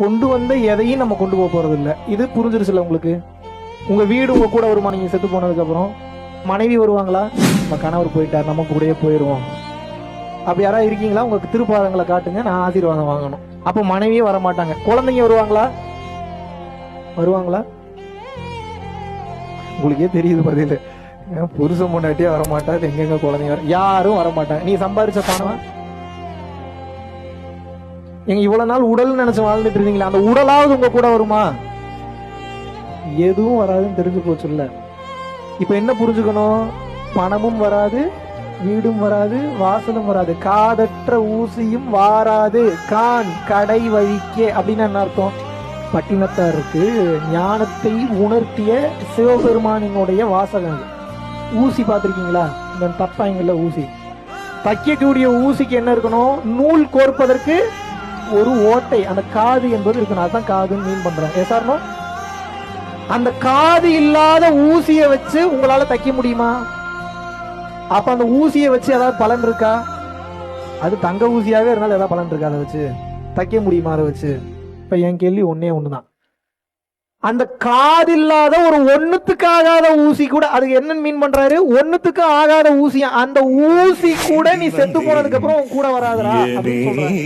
கொண்டு வந்த எதையும் நம்ம கொண்டு போக போறது இல்ல. இது புரிஞ்சிருச்சுல உங்களுக்கு? உங்க வீடு உங்க கூட வருமா? நீங்க செத்து போனதுக்கு அப்புறம் மனைவி வருவாங்களா? நம்ம கணவர் போயிட்டார், நம்ம கூடயே போயிடுவோம். அப்படி யாராவது இருக்கீங்களா? உங்களுக்கு திருப்பாதங்களை காட்டுங்க, நான் ஆசீர்வாதம் வாங்கணும். அப்ப மனைவியே வர மாட்டாங்க. குழந்தைங்க வருவாங்களா? வருவாங்களா? உங்களுக்கே தெரியுது பதில். புருஷன் முன்னாடியே வரமாட்டாரு, எங்கெங்க குழந்தைங்க யாரும் வரமாட்டாங்க. நீ சம்பாதிச்ச பணம் எங்க இவ்வளவு நாள் உடல் நினைச்சு வாழ்ந்துட்டு இருந்தீங்களா, அந்த உடலாவது உங்க கூட வருமா? எதுவும் வராதுன்னு தெரிஞ்சு போச்சு இல்ல? இப்ப என்ன புரிஞ்சுக்கணும்? பணமும் வராது, வீடும் வராது, வாசலும் வராது, காதற்ற ஊசியும் வாராது கான் கடை வழிக்கே அப்படின்னு என்ன அர்த்தம்? பட்டினத்தாருக்கு ஞானத்தை உணர்த்திய சிவபெருமானினுடைய வாசகம். ஊசி பார்த்திருக்கீங்களா? இந்த தப்பாங்கல்ல ஊசி, தைக்கக்கூடிய ஊசிக்கு என்ன இருக்கணும்? நூல் கோர்ப்பதற்கு ஒரு ஓட்டை, அந்த காது என்பது இருக்கணும். அதுதான் காதுன்னு மீன் பண்றேன். ஏசாரணும். அந்த காது இல்லாத ஊசியை வச்சு உங்களால தைக்க முடியுமா? அப்ப அந்த ஊசியை வச்சு ஏதாவது பலன் இருக்கா? அது தங்க ஊசியாவே இருந்தாலும் ஏதாவது பலன் இருக்கா? அதை வச்சு தைக்க முடியுமா? அதை வச்சு? இப்ப என் கேள்வி ஒன்னே ஒண்ணுதான். அந்த காது இல்லாத ஒரு ஒண்ணுத்துக்கு ஆகாத ஊசி கூட, அதுக்கு என்னன்னு மீன் பண்றாரு? ஒண்ணுத்துக்கு ஆகாத ஊசி, அந்த ஊசி கூட நீ செத்து போனதுக்கு அப்புறம் கூட வராதரா அப்படின்னு சொல்றாரு.